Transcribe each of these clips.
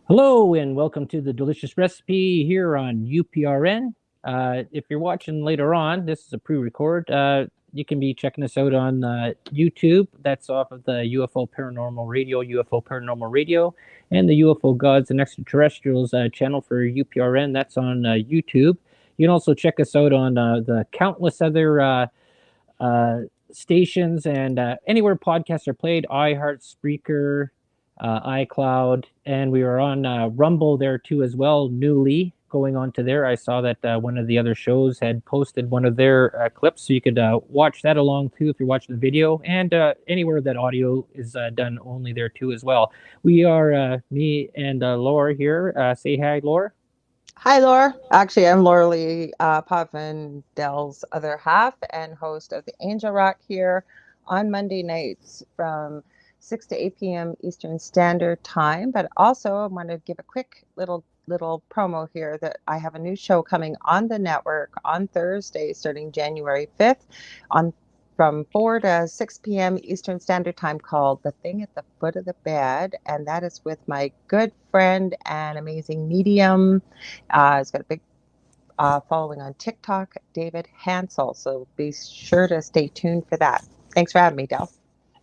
Hello and welcome to the Delicious Recipe here on UPRN. If you're watching later on, this is a pre-record. You can be checking us out on YouTube. That's off of the UFO Paranormal Radio, and the UFO Gods and Extraterrestrials channel for UPRN. That's on YouTube. You can also check us out on the countless other uh, stations and anywhere podcasts are played, iHeart, Spreaker, iCloud, and we were on Rumble there too as well, newly going on to there. I saw that one of the other shows had posted one of their clips, so you could watch that along too if you're watching the video, and anywhere that audio is done only there too as well. We are me and Laura here. Say hi, Laura. Hi, Laura. Actually, I'm Lorilei, Dell's other half and host of the Angel Rock here on Monday nights from 6 to 8 p.m. Eastern Standard Time. But also, I want to give a quick little promo here that I have a new show coming on the network on Thursday, starting January 5th, on from 4 to 6 p.m. Eastern Standard Time, called The Thing at the Foot of the Bed. And that is with my good friend and amazing medium. He's got a big following on TikTok, David Hansel. So be sure to stay tuned for that. Thanks for having me, Del.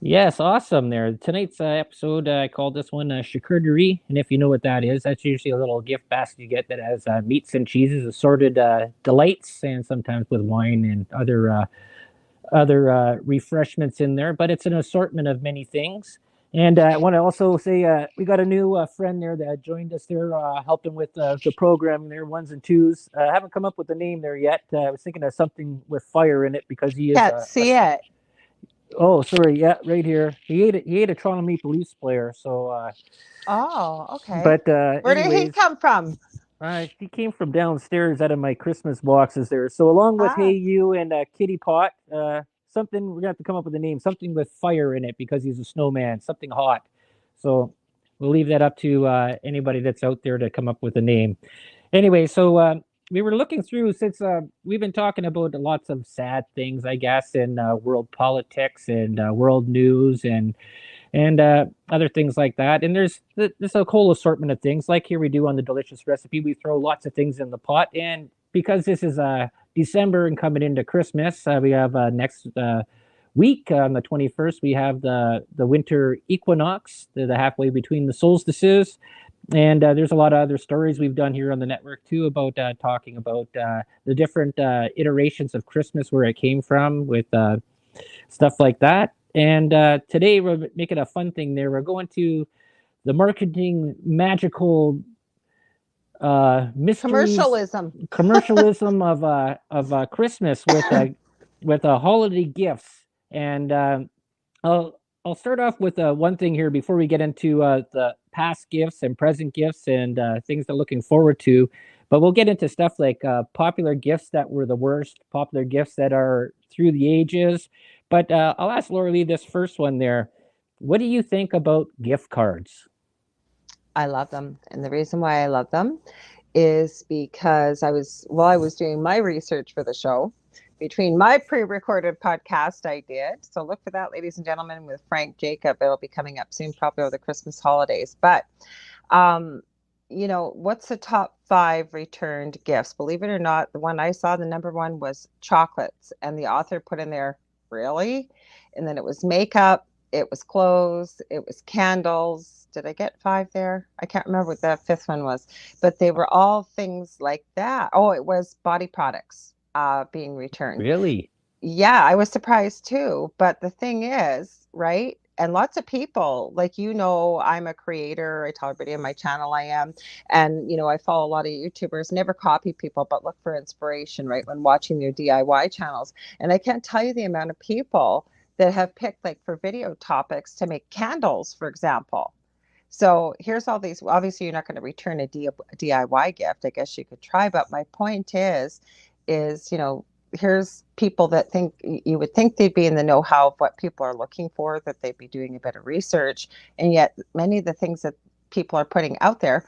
Yes, awesome there. Tonight's episode, I called this one Charcuterie. And if you know what that is, that's usually a little gift basket you get that has meats and cheeses, assorted delights, and sometimes with wine and other refreshments in there. But it's an assortment of many things. And I want to also say we got a new friend there that joined us there, helping with the program there, ones and twos. I haven't come up with the name there yet. I was thinking of something with fire in it because he is Can't see it. oh, sorry. Yeah, right here. He ate a Toronto Maple Leafs player. So, Oh, okay. but Where did he anyways, come from? he came from downstairs out of my Christmas boxes there. So along with Hey Ah, You and Kitty Pot, something we're gonna have to come up with a name, something with fire in it because he's a snowman, something hot. So we'll leave that up to anybody that's out there to come up with a name. Anyway, so we were looking through since we've been talking about lots of sad things, I guess, in world politics and world news and other things like that. And there's a whole assortment of things. Like here we do on the Delicious Recipe, we throw lots of things in the pot. And because this is December and coming into Christmas, we have next week on the 21st, we have the winter equinox, the halfway between the solstices. And there's a lot of other stories we've done here on the network too about talking about the different iterations of Christmas, where it came from, with stuff like that. And today we're making a fun thing there. We're going to the marketing magical mysteries, commercialism. commercialism of Christmas with holiday gifts. And I'll start off with one thing here before we get into the past gifts and present gifts and things they're looking forward to. But we'll get into stuff like popular gifts that were the worst, popular gifts that are through the ages. But I'll ask Laura Lee this first one there. What do you think about gift cards? I love them. And the reason why I love them is because while I was doing my research for the show, between my pre-recorded podcast I did. So look for that, ladies and gentlemen, with Frank Jacob. It'll be coming up soon, probably over the Christmas holidays. But um, what's the top 5 returned gifts? Believe it or not, the one I saw, the number one was chocolates. And the author put in there, really? And then it was makeup, it was clothes, it was candles. Did I get 5 there? I can't remember what the 5th one was, but they were all things like that. Oh, it was body products being returned. Really? Yeah, I was surprised too. But the thing is, right? And lots of people, like, I'm a creator. I tell everybody on my channel I am. And, I follow a lot of YouTubers, never copy people, but look for inspiration, right? When watching their DIY channels. And I can't tell you the amount of people that have picked, like, for video topics to make candles, for example. So here's all these. Obviously, you're not going to return a DIY gift. I guess you could try. But my point is, here's people that think you would think they'd be in the know-how of what people are looking for, that they'd be doing a bit of research. And yet many of the things that people are putting out there,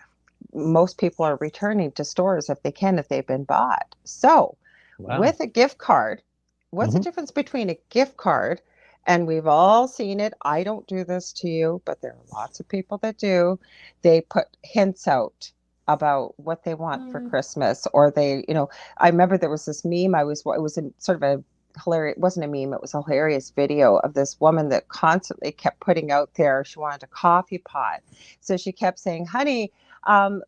most people are returning to stores if they can, if they've been bought. So Wow. with a gift card, what's the Hmm. difference between a gift card And we've all seen it. I don't do this to you, but there are lots of people that do. They put hints out about what they want for Christmas, or I remember there was this meme. It was a sort of a hilarious, it wasn't a meme, it was a hilarious video of this woman that constantly kept putting out there she wanted a coffee pot. So she kept saying, honey,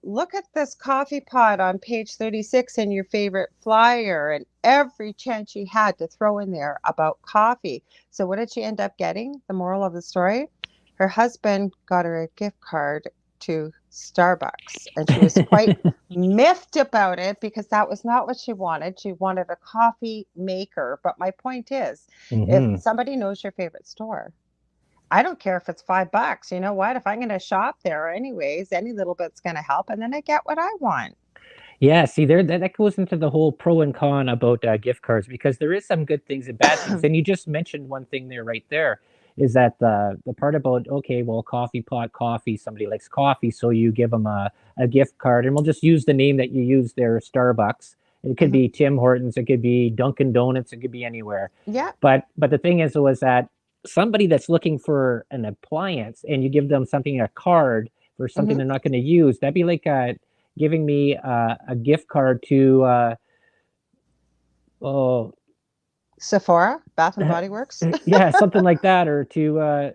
look at this coffee pot on page 36 in your favorite flyer, and every chance she had to throw in there about coffee. So what did she end up getting? The moral of the story? Her husband got her a gift card to Starbucks, and she was quite miffed about it because that was not what she wanted. She wanted a coffee maker. But my point is, if somebody knows your favorite store, I don't care if it's $5. You know what? If I'm going to shop there anyways, any little bit's going to help, and then I get what I want. Yeah, see there that goes into the whole pro and con about gift cards, because there is some good things and bad things. And you just mentioned one thing there, right there, is that the part about, okay, well, coffee pot, coffee, somebody likes coffee, so you give them a gift card, and we'll just use the name that you use there, Starbucks. It could be Tim Hortons, it could be Dunkin' Donuts, it could be anywhere. Yeah. But the thing is, was that somebody that's looking for an appliance and you give them something, a card for something they're not going to use, that'd be like giving me a gift card to oh Sephora, Bath and Body Works. yeah, something like that, or to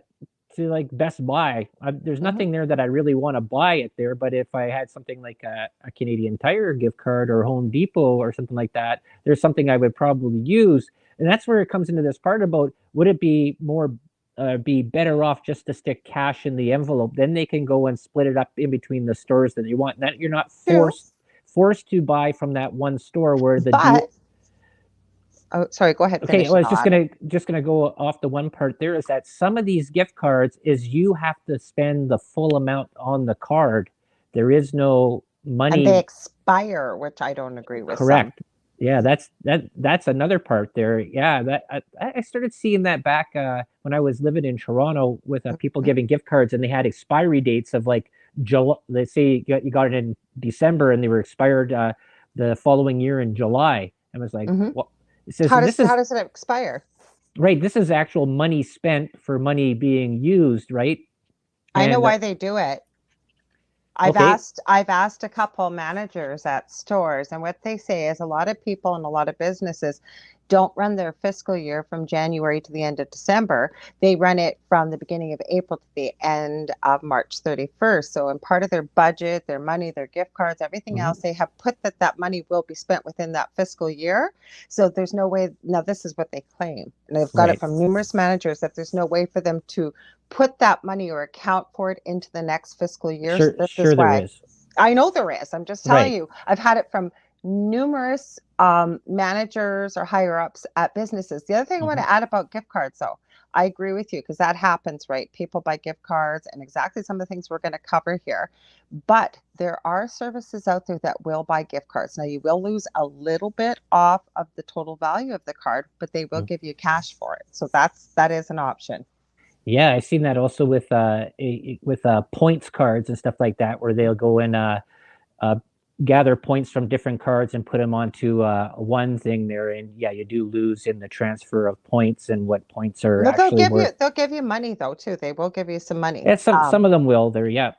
like Best Buy. There's nothing there that I really want to buy it there, but if I had something like a Canadian Tire gift card or Home Depot or something like that, there's something I would probably use. And that's where it comes into this part about, would it be be better off just to stick cash in the envelope? Then they can go and split it up in between the stores that you want. That you're not forced to buy from that one store where oh, sorry, go ahead. Okay, I was just gonna go off the one part there, is that some of these gift cards is you have to spend the full amount on the card. There is no money. And they expire, which I don't agree with. Correct. Yeah, that's another part there. Yeah, that I started seeing that back when I was living in Toronto with people giving gift cards, and they had expiry dates of like July. Let's say you got it in December, and they were expired the following year in July. I was like, well, it says, how does it expire? Right, this is actual money spent for money being used, right? I know why they do it. I've asked a couple managers at stores, and what they say is a lot of people and a lot of businesses don't run their fiscal year from January to the end of December. They run it from the beginning of April to the end of March 31st. So in part of their budget, their money, their gift cards, everything else, they have put that money will be spent within that fiscal year. So there's no way, now this is what they claim, and they've got it from numerous managers, that there's no way for them to put that money or account for it into the next fiscal year. Sure, so sure there is. I know there is. I'm just telling you, I've had it from numerous managers or higher ups at businesses. The other thing I want to add about gift cards, though, I agree with you, because that happens, right? People buy gift cards, and exactly some of the things we're going to cover here. But there are services out there that will buy gift cards. Now, you will lose a little bit off of the total value of the card, but they will give you cash for it. So that is an option. Yeah, I've seen that also with points cards and stuff like that, where they'll go and gather points from different cards and put them onto one thing there. And yeah, you do lose in the transfer of points and what points are actually worth. They'll give you money though too. They will give you some money. Yeah, some of them will. There, yeah.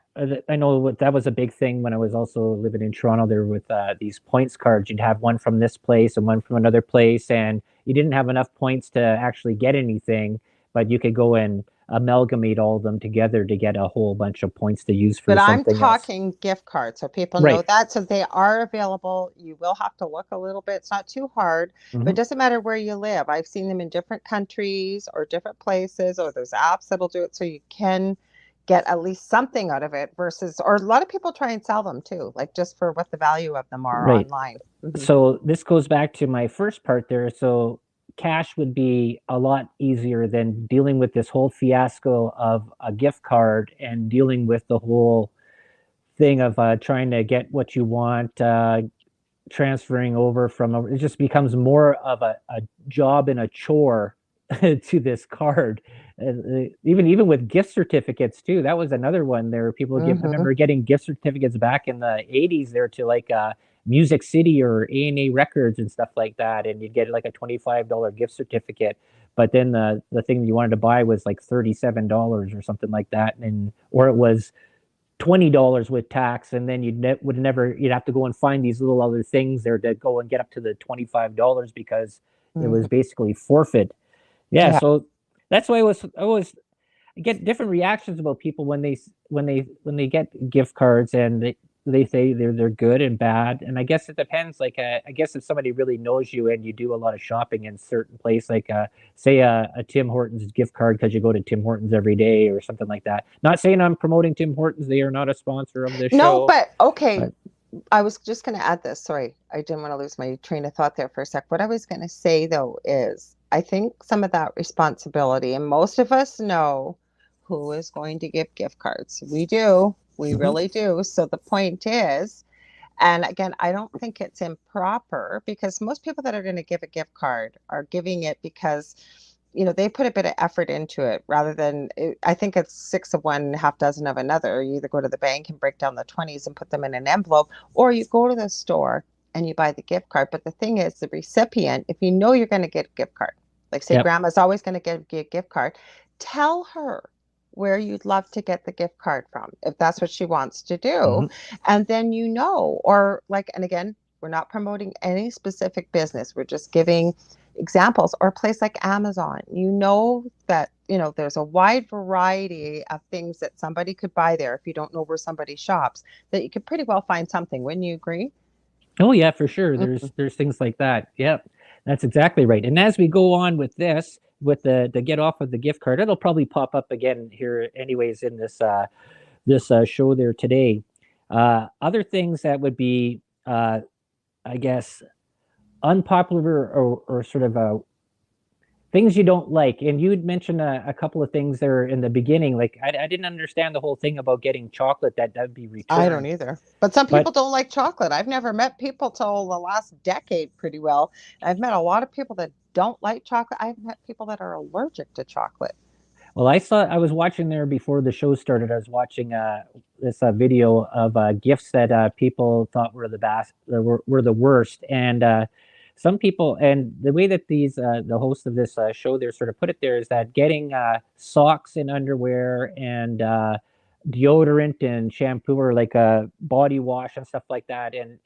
I know that was a big thing when I was also living in Toronto there with these points cards. You'd have one from this place and one from another place, and you didn't have enough points to actually get anything, but you could go and amalgamate all of them together to get a whole bunch of points to use for something else. But I'm talking gift cards, so people know that. So they are available. You will have to look a little bit. It's not too hard, but it doesn't matter where you live. I've seen them in different countries or different places, or there's apps that'll do it, so you can get at least something out of it versus, or a lot of people try and sell them too, like just for what the value of them are online. So this goes back to my first part there. So cash would be a lot easier than dealing with this whole fiasco of a gift card and dealing with the whole thing of trying to get what you want, transferring over it just becomes more of a job and a chore to this card. Even with gift certificates too. That was another one. There were people I remember getting gift certificates back in the 80s there to like Music City or A&A Records and stuff like that, and you'd get like a $25 gift certificate. but then the thing you wanted to buy was like $37 or something like that, and or it was $20 with tax, and then would never you'd have to go and find these little other things there to go and get up to the $25 because it was Mhm. basically forfeit. Yeah, Yeah. so that's why I get different reactions about people when they get gift cards, and they say they're good and bad, and I guess it depends. Like I guess if somebody really knows you and you do a lot of shopping in certain place, like say a Tim Hortons gift card because you go to Tim Hortons every day or something like that. Not saying I'm promoting Tim Hortons; they are not a sponsor of this No, show, but okay. but I was just going to add this. Sorry, I didn't want to lose my train of thought there for a sec. What I was going to say though is I think some of that responsibility, and most of us know who is going to give gift cards. We do. We mhm. really do. So the point is, and again, I don't think it's improper because most people that are going to give a gift card are giving it because, they put a bit of effort into it rather than, I think it's six of one, half dozen of another. You either go to the bank and break down the 20s and put them in an envelope, or you go to the store and you buy the gift card. But the thing is, the recipient, if you know you're going to get a gift card, like say Yep. grandma's always going to get a gift card, tell her where you'd love to get the gift card from if that's what she wants to do, Mhm. and then or like, and again, we're not promoting any specific business, we're just giving examples. Or a place like Amazon, that there's a wide variety of things that somebody could buy there. If you don't know where somebody shops, that you could pretty well find something. Wouldn't you agree? Oh yeah, for sure. Mhm. There's things like that. Yep, that's exactly right. And as we go on with this, with the get off of the gift card, it'll probably pop up again here, anyways, in this show there today. Other things that would be, I guess, unpopular or sort of things you don't like. And you had mentioned a couple of things there in the beginning. Like I didn't understand the whole thing about getting chocolate that'd be I don't returned, either. But some people but don't like chocolate. I've never met people till the last decade pretty well. I've met a lot of people that don't like chocolate. I've met people that are allergic to chocolate. well, I was watching there before the show started. I was watching this video of gifts that people thought were the best, were the worst, and some people, and the way that the host of this show there sort of put it there is that getting socks and underwear and deodorant and shampoo or like a body wash and stuff like that, and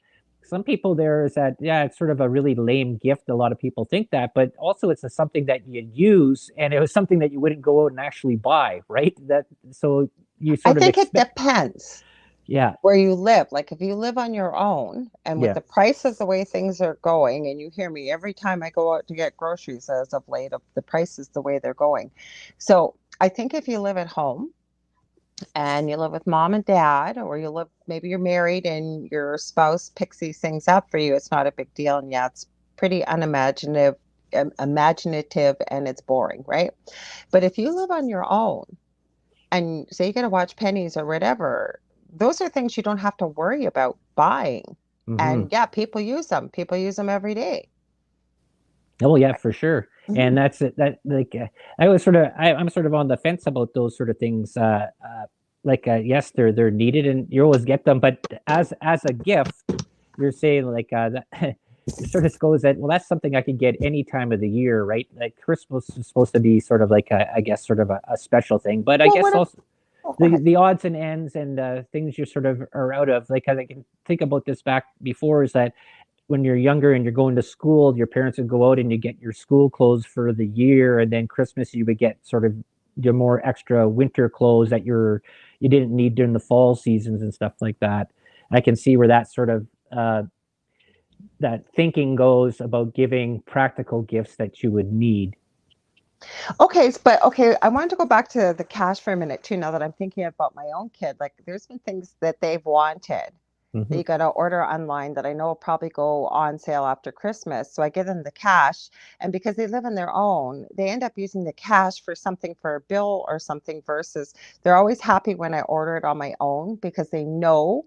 some people there is that, yeah, it's sort of a really lame gift. A lot of people think that, but also it's something that you use, and it was something that you wouldn't go out and actually buy, right? That so you I sort of think it expect, depends yeah, where you live. Like if you live on your own and with yeah, the prices the way things are going, and you hear me every time I go out to get groceries as of late, of the prices the way they're going. So I think if you live at home and you live with mom and dad, or maybe you're married and your spouse picks these things up for you, it's not a big deal. And yeah, it's pretty imaginative, and it's boring, right? But if you live on your own and say you got to watch pennies or whatever, those are things you don't have to worry about buying. hmm, And yeah, people use them. People use them every day. oh yeah, for sure. Mhm. And that's it. That like I'm sort of on the fence about those sort of things. Yes, they're needed, and you always get them, but as a gift, you're saying like that. It sort of goes that, well, that's something I could get any time of the year, right? Like Christmas is supposed to be sort of like I guess sort of a special thing, but I Well, guess what if, also oh, go the ahead. the odds and ends and things you sort of are out of. Like I can think about this back before, is that when you're younger and you're going to school, your parents would go out and you get your school clothes for the year, and then Christmas you would get sort of your more extra winter clothes that you didn't need during the fall seasons and stuff like that. I can see where that sort of that thinking goes about giving practical gifts that you would need. Okay, but okay, I wanted to go back to the cash for a minute too, now that I'm thinking about my own kid. Like there's been things that they've wanted that Hmm. you got to order online that I know will probably go on sale after Christmas. So I give them the cash, and because they live on their own, they end up using the cash for something, for a bill or something, versus they're always happy when I order it on my own because they know,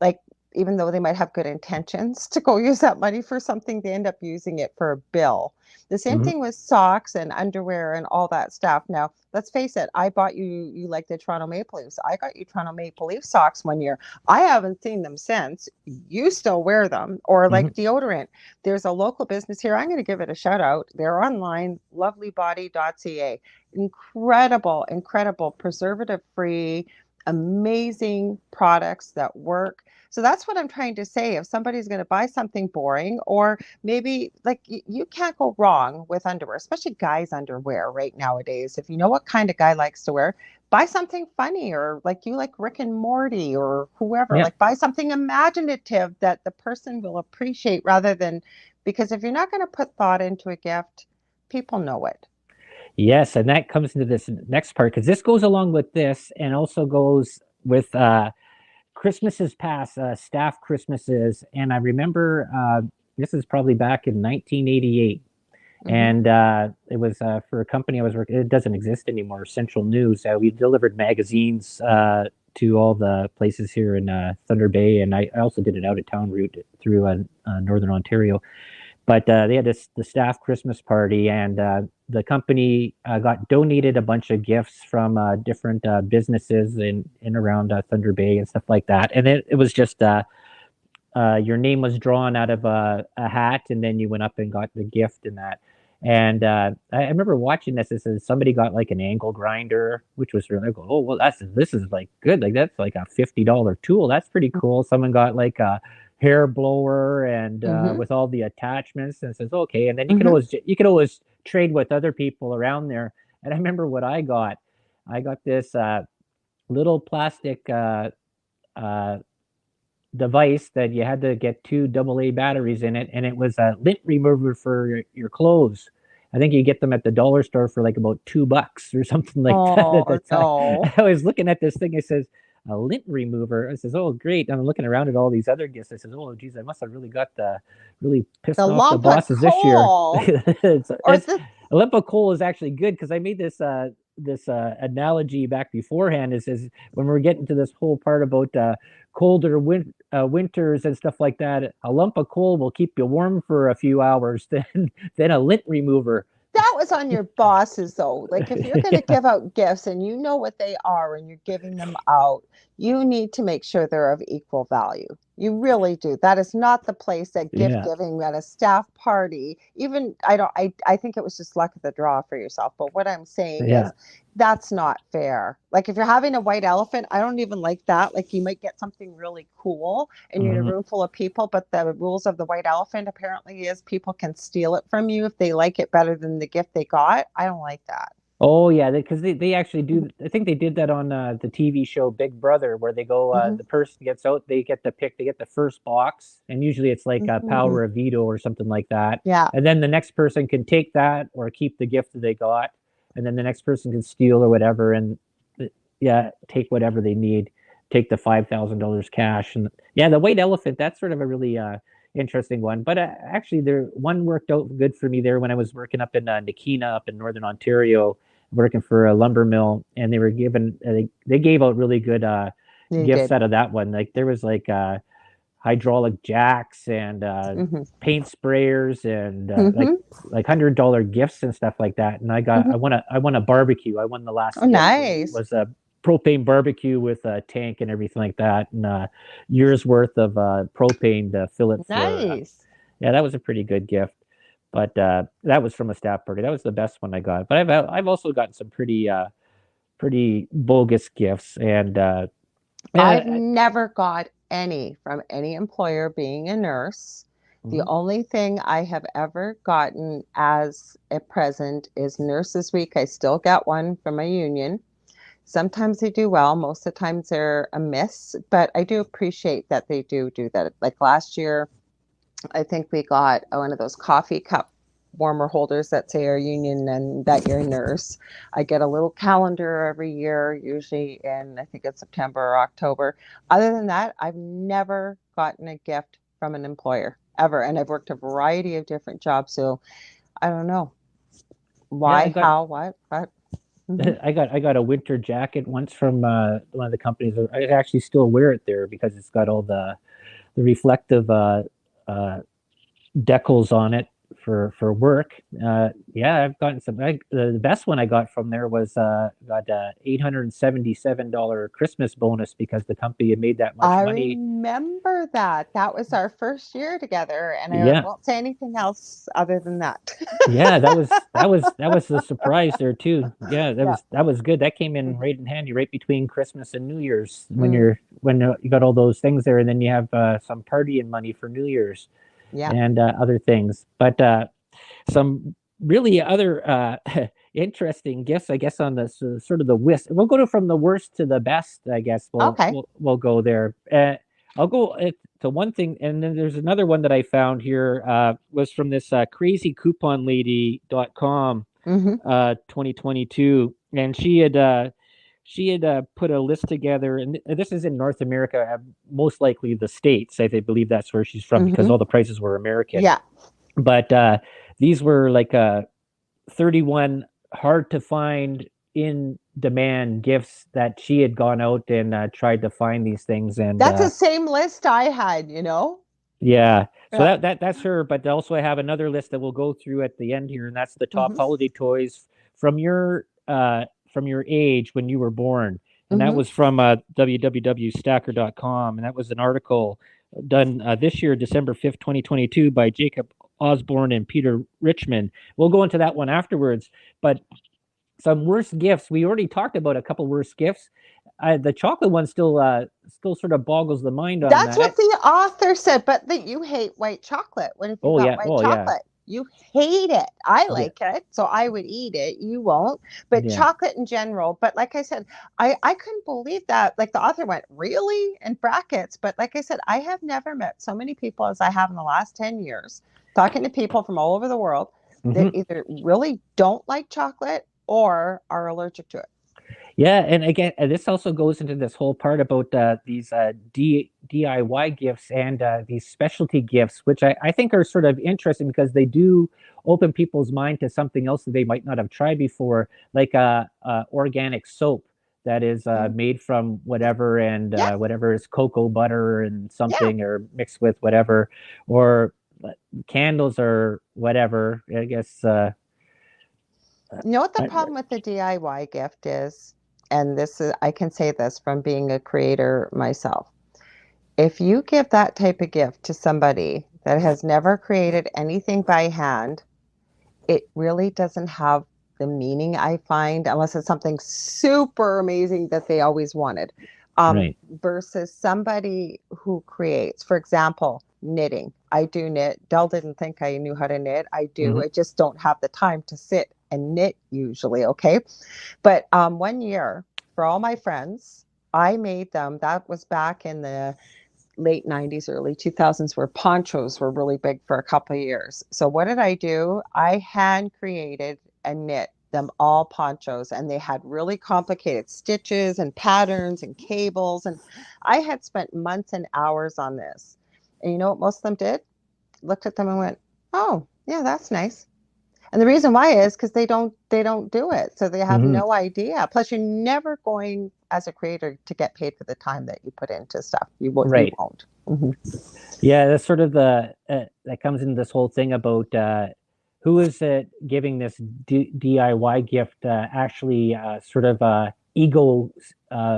like, even though they might have good intentions to go use that money for something, they end up using it for a bill. The same Mhm. thing with socks and underwear and all that stuff. Now, let's face it, I bought you like the Toronto Maple Leafs. I got you Toronto Maple Leaf socks one year. I haven't seen them since. You still wear them, or like Mhm. deodorant. There's a local business here. I'm going to give it a shout out. They're online, lovelybody.ca. Incredible, incredible, preservative free, amazing products that work. So that's what I'm trying to say. If somebody's going to buy something boring, or maybe like you can't go wrong with underwear, especially guys' underwear right nowadays. If you know what kind of guy likes to wear, buy something funny, or like you like Rick and Morty or whoever, Yeah. like buy something imaginative that the person will appreciate rather than, because if you're not going to put thought into a gift, people know it. Yes, and that comes into this next part because this goes along with this and also goes with Christmases past, staff Christmases. And I remember this is probably back in 1988. Mm-hmm. And it was for a company I was working. It doesn't exist anymore. Central News. We delivered magazines to all the places here in Thunder Bay, and I also did an out of town route through Northern Ontario. But they had the staff Christmas party, and the company got donated a bunch of gifts from different businesses in around Thunder Bay and stuff like that. And it was just your name was drawn out of a hat, and then you went up and got the gift and that. And I remember watching this. It says somebody got like an angle grinder, which was really cool. Oh well, this is like good. Like that's like a $50 tool. That's pretty cool. Someone got like a hair blower and Mm-hmm. with all the attachments, and it says okay. And then Mm-hmm. you could always trade with other people around there. And I remember what I got. I got this little plastic uh, device that you had to get two AA batteries in it, and it was a lint remover for your clothes. I think you get them at the dollar store for like about $2 or something like that at the Oh time. no. I was looking at this thing. It says a lint remover. I says, "Oh, great!" And I'm looking around at all these other gifts. I says, "Oh, geez, I must have really pissed The off the lump of bosses this year." coal, or It's the a lump of coal is actually good because I made this analogy back beforehand. Is when we're getting to this whole part about colder winters and stuff like that, a lump of coal will keep you warm for a few hours than a lint remover. that was on your bosses though. Like if you're going to Yeah. give out gifts and you know what they are and you're giving them out, you need to make sure they're of equal value. You really do. That is not the place that gift Yeah. giving at a staff party. Even I think it was just luck of the draw for yourself. But what I'm saying Yeah. is that's not fair. Like if you're having a white elephant, I don't even like that. Like you might get something really cool and you're in a Mhm. room full of people, but the rules of the white elephant apparently is people can steal it from you if they like it better than the gift they got. I don't like that. Oh yeah, because they actually do. I think they did that on the TV show Big Brother, where they go. Mm-hmm. The person gets out, they get to pick. They get the first box, and usually it's like a Mm-hmm. power of veto or something like that. Yeah. And then the next person can take that or keep the gift that they got, and then the next person can steal or whatever, and yeah, take whatever they need. Take the $5,000 cash, and yeah, the white elephant. That's sort of a really interesting one. But actually, there one worked out good for me there when I was working up in Nakina, up in Northern Ontario, working for a lumber mill, and they were given they gave out really good You gifts did. out of that one. Like there was like hydraulic jacks and Mm-hmm. paint sprayers and Mm-hmm. like $100 gifts and stuff like that. And Mm-hmm. I won a barbecue. I won the Oh, last gift nice. was a propane barbecue with a tank and everything like that, and years worth of propane to fill it for. Nice. Yeah, that was a pretty good gift. But that was from a staff party. That was the best one I got. But I've also gotten some pretty bogus gifts and I've yeah. never got any from any employer being a nurse. The Mhm. only thing I have ever gotten as a present is Nurses Week. I still get one from my union. Sometimes they do well, most of the times they're a miss, but I do appreciate that they do that. Like last year, I think we got one of those coffee cup warmer holders that say our union and that you're a nurse. I get a little calendar every year, usually in, I think it's September or October. Other than that, I've never gotten a gift from an employer ever. And I've worked a variety of different jobs. So I don't know Yeah, why, how, what, but. Mhm. I got a winter jacket once from one of the companies. I actually still wear it there because it's got all the reflective decals on it for work. Yeah, I've gotten some. The best one I got from there was got a $877 Christmas bonus because the company had made that much I money. remember that. That was our first year together, and I Yeah, won't say anything else other than that. yeah, that was a surprise there too. Yeah, that Yeah. was that was good. That came in Mhm. right in handy, right between Christmas and New Year's Mm, when you got all those things there, and then you have some partying money for New Year's yeah. and other things. But some really other interesting gifts, I guess, on the sort of the list. We'll go from the worst to the best. I guess we'll Okay. we'll, we'll go there. I'll go to one thing, and then there's another one that I found here. Was from this crazycouponlady.com, Hmm. 2022, and she had put a list together, and this is in North America, most likely the States. I believe that's where she's from because Hmm. all the prices were American. Yeah. But these were like 31 hard to find in demand gifts that she had gone out and tried to find these things. And That's the same list I had, you know? yeah, so Yeah. that's her. But also I have another list that we'll go through at the end here, and that's the top Hmm. holiday toys from your age when you were born. And that Hmm. was from www.stacker.com, and that was an article done this year, December 5th, 2022, by Jacob Osborne and Peter Richmond. We'll go into that one afterwards, but some worst gifts. We already talked about a couple worst gifts. The chocolate one still sort of boggles the mind on That's what that. the author said, but that you hate white chocolate. What if you Oh got yeah, white oh yeah, chocolate? You hate it. I yeah, like it, so I would eat it. You won't. But yeah. chocolate in general, but like I said, I couldn't believe that. Like the author went, really? In brackets. But like I said, I have never met so many people as I have in the last 10 years, talking to people from all over the world that Hmm. either really don't like chocolate or are allergic to it. Yeah, and again, this also goes into this whole part about these DIY gifts and these specialty gifts, which I think are sort of interesting because they do open people's mind to something else that they might not have tried before, like organic soap that is Mm. made from whatever, and Yeah, whatever is cocoa butter and yeah. something, or mixed with whatever, or candles or whatever. I guess. You know what the I, problem with the DIY gift is? And this is, I can say this from being a creator myself. If you give that type of gift to somebody that has never created anything by hand, it really doesn't have the meaning I find, unless it's something super amazing that they always wanted. right. Versus somebody who creates, for example, knitting. I do knit. Dell didn't think I knew how to knit. I do. Hmm. I just don't have the time to sit and knit usually. Okay. But one year for all my friends, I made them. That was back in the late 90s, early 2000s, where ponchos were really big for a couple of years. So what did I do? I hand created and knit them all ponchos, and they had really complicated stitches and patterns and cables. And I had spent months and hours on this. And you know what most of them did? Looked at them and went, "Oh, yeah, that's nice." And the reason why is because they don't do it. So they have Hmm. no idea. Plus, you're never going as a creator to get paid for the time that you put into stuff. You Right. won't. Hmm. Yeah, that's sort of the that comes into this whole thing about who is it giving this DIY gift actually sort of ego uh,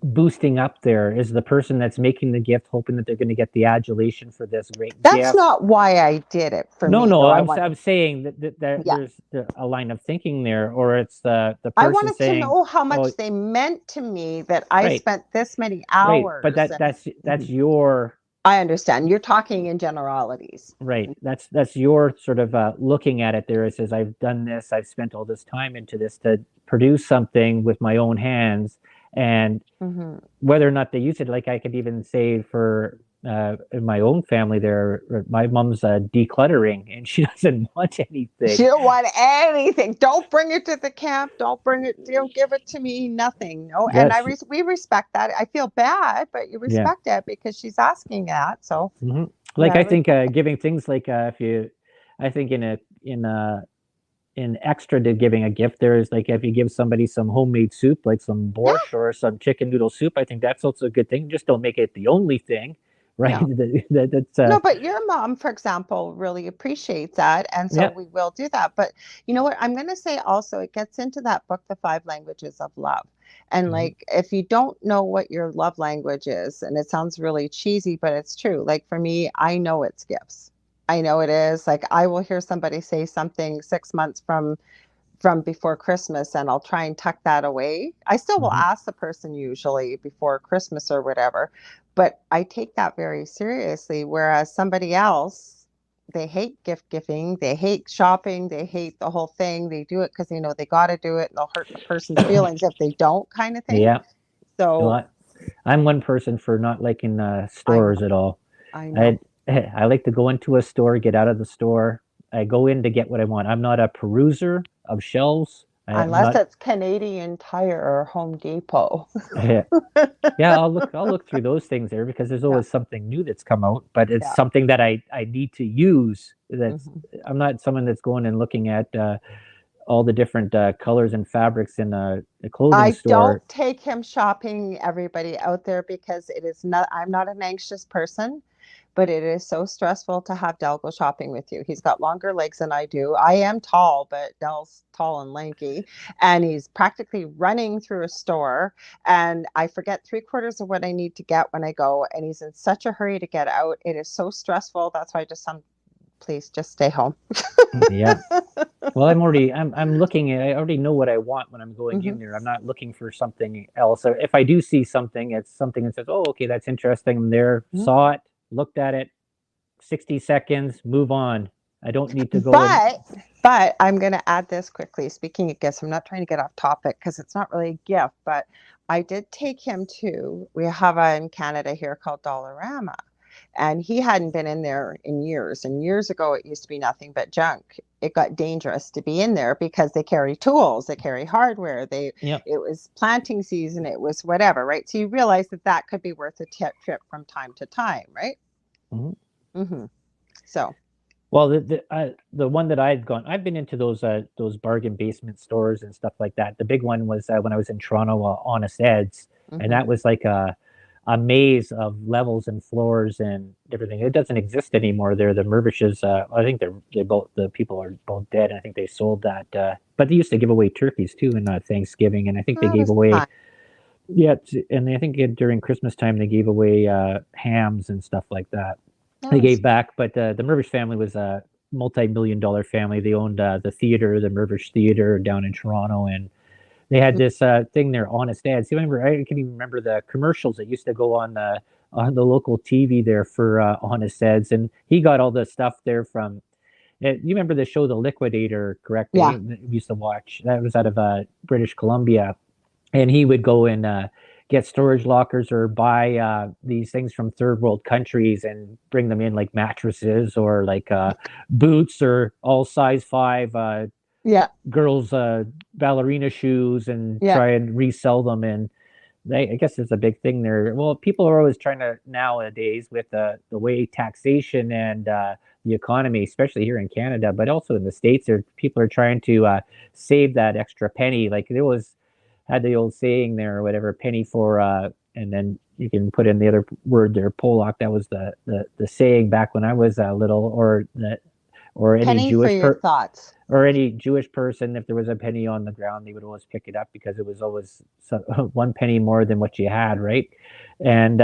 boosting up there is the person that's making the gift hoping that they're going to get the adulation for this great That's gift. not why I did it for No, me, no, though. I'm saying that Yeah, there's a line of thinking there, or it's the I person wanted to saying, know how "Oh, much they meant to me that I right, spent this many right," but hours. And that's mhm. your I understand. You're talking in generalities. right. That's your sort of looking at it there. It says, I've done this, I've spent all this time into this to produce something with my own hands. And Hmm. whether or not they use it, like I could even say for in my own family there, my mom's decluttering and she doesn't want She anything. don't want anything. Don't bring it to the camp. Don't bring it. Don't give it to me. Nothing. No. And Yes. we respect that. I feel bad, but you Yeah. respect it because she's asking that. So Hmm. Like yeah, I I think respect that. giving things like if you, I think in extra to giving a gift there is like if you give somebody some homemade soup like some Yeah. borscht or some chicken noodle soup, I think that's also a good thing. Just don't make it the only thing, right? Yeah. That's No, but your mom, for example, really appreciates that. And so yeah. we will do that. But you know what? I'm going to say also, it gets into that book, The Five Languages of Love. And Mhm. like, if you don't know what your love language is, and it sounds really cheesy, but it's true. Like for me, I know it's gifts. I know it is. Like I will hear somebody say something 6 months from before Christmas and I'll try and tuck that away. I still will Mhm. ask the person usually before Christmas or whatever, but I take that very seriously. Whereas somebody else, they hate gift giving, they hate shopping, they hate the whole thing. They do it because they know they got to do it and they'll hurt the person's feelings if they don't, kind of thing. Yeah. Well, So I'm one person for not liking I stores know, at all. I know. I I like to go into a store, get out of the store. I go in to get what I want. I'm not a peruser of shelves. I'm Unless not. it's Canadian Tire or Home Depot. Yeah, I'll look through those things there because there's Yeah, always something new that's come out, but it's yeah. something that I need to use. That's Hmm. I'm not someone that's going and looking at all the different colors and fabrics in a clothing I don't store. take him shopping, everybody out there, because it is not, I'm not an anxious person, but it is so stressful to have Del go shopping with you. He's got longer legs than I do. I am tall, but Del's tall and lanky, and he's practically running through a store. And I forget three-quarters of what I need to get when I go, and he's in such a hurry to get out. It is so stressful. That's why I just, please just stay home. Yeah. Well, I'm looking at, I already know what I want when I'm going Hmm. in there. I'm not looking for something else. So if I do see something, it's something that says, "Oh, okay, that's interesting." I'm there, saw it, looked at it, 60 seconds, move on. I don't need to go and But but I'm going to add this quickly. Speaking of gifts, I'm not trying to get off topic because it's not really a gift, but I did take him to, we have a in Canada here called Dollarama. And he hadn't been in there in years. And years ago, it used to be nothing but junk. It got dangerous to be in there because they carry tools, they carry hardware. yeah. It was planting season, it was whatever, right? So you realize that that could be worth a trip from time to time, right? Mhm. Mm-hmm. So, Well, the one that I've gone, I've been into those bargain basement stores and stuff like that. The big one was when I was in Toronto, Honest Ed's, and mm-hmm. that was like a maze of levels and floors and everything. It doesn't exist anymore. There, the Mervishes, I think they both the people are both dead. And I think they sold that. But they used to give away turkeys too in Thanksgiving, and I think they That gave was away fun. yeah, and I think during Christmas time they gave away hams and stuff like that. That They was gave back, but the Mervish family was a multi-million-dollar family. They owned the theater, the Mervish Theater down in Toronto, and they had this thing there, Honest Ads. You remember? I can even remember the commercials that used to go on the local TV there for Honest Ads, and he got all the stuff there from. You remember the show The Liquidator, correct? yeah. We used to watch. That was out of British Columbia, and he would go and get storage lockers or buy these things from third world countries and bring them in like mattresses or like boots or all size 5 Yeah. girls ballerina shoes and Yeah. try and resell them. And I guess there's a big thing there. Well, people are always trying to nowadays with the way taxation and the economy, especially here in Canada, but also in the States, there people are trying to save that extra penny. Like there was had the old saying there or whatever, penny for and then you can put in the other word there, Polak. That was the saying back when I was little, or that or any Penny for your thoughts. or any Jewish person, if there was a penny on the ground, they would always pick it up because it was always one penny more than what you had, right? And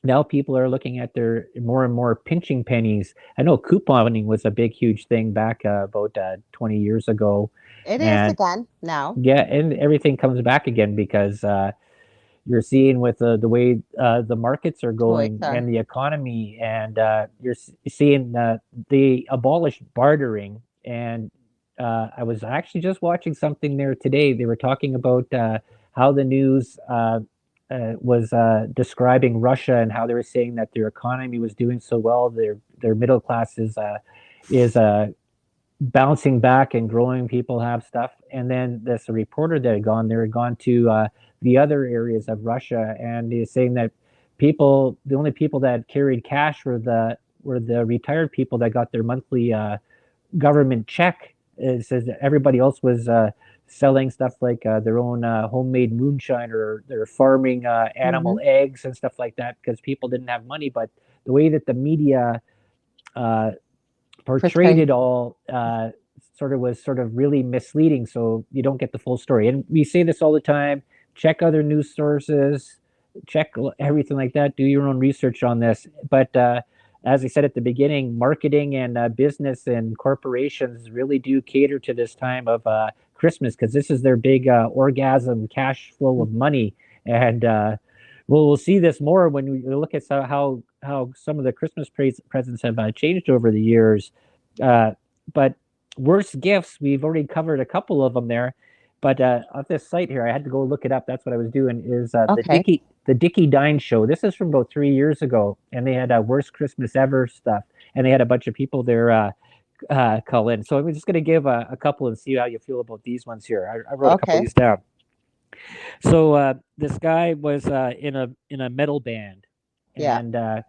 now people are looking at their more and more pinching pennies. I know couponing was a big, huge thing back about 20 years ago, It is and again now. yeah, and everything comes back again because you're seeing with the way the markets are Toys going are. and the economy, and you're seeing they abolished bartering. And I was actually just watching something there today. They were talking about how the news was describing Russia and how they were saying that their economy was doing so well. Their middle class is bouncing back and growing. People have stuff, and then this reporter that had gone there had gone to the other areas of Russia, and he's saying that the only people that carried cash were the retired people that got their monthly government check. It says that everybody else was selling stuff like their own homemade moonshine, or they're farming animal Hmm. eggs and stuff like that because people didn't have money. But the way that the media uh, portrayed Portray. it all sort of really misleading, so you don't get the full story. And we say this all the time: check other news sources, check everything like that, do your own research on this. But as I said at the beginning, marketing and business and corporations really do cater to this time of Christmas, because this is their big orgasm cash flow of money. And we'll see this more when we look at how some of the Christmas presents have changed over the years. But worst gifts, we've already covered a couple of them there. But on this site here, I had to go look it up. That's what I was doing. Is Okay. the Dickie Dine show? This is from about 3 years ago, and they had a worst Christmas ever stuff, and they had a bunch of people there call in. So I'm just going to give a couple and see how you feel about these ones here. I wrote a couple of Okay. these down. So this guy was in a metal band, Yeah. and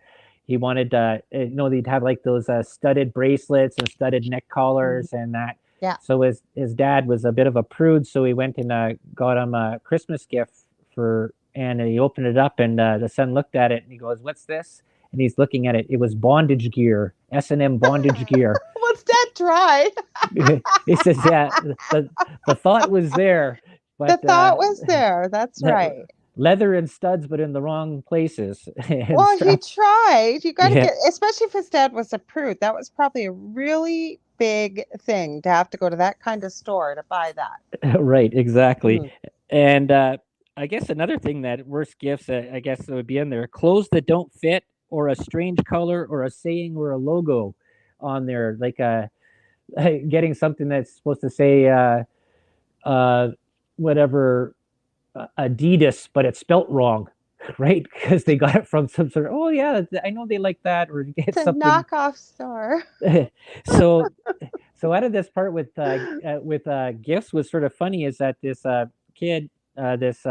he wanted they'd have like those studded bracelets and studded neck Mhm. collars and that. Yeah. So his dad was a bit of a prude, so he went and got him a Christmas gift and he opened it up, and the son looked at it and he goes, "What's this?" And he's looking at it. It was bondage gear, S&M bondage gear. Was that dry? He says, "Yeah, the thought was there, The but thought was there. That's that right. leather and studs, but in the wrong places and Well, he stuff." tried. You got to Yeah, get, especially if his dad was a prude. That was probably a really big thing to have to go to that kind of store to buy that. right, exactly. Mhm. And I guess another thing that worst gifts, I guess, would be in there: clothes that don't fit, or a strange color, or a saying, or a logo on there, like getting something that's supposed to say uh, whatever Adidas, but it's spelt wrong, right? Because they got it from some sort of, oh yeah, I know they like that, or It's get a something. knockoff store. so so out of this part with gifts was sort of funny is that this kid this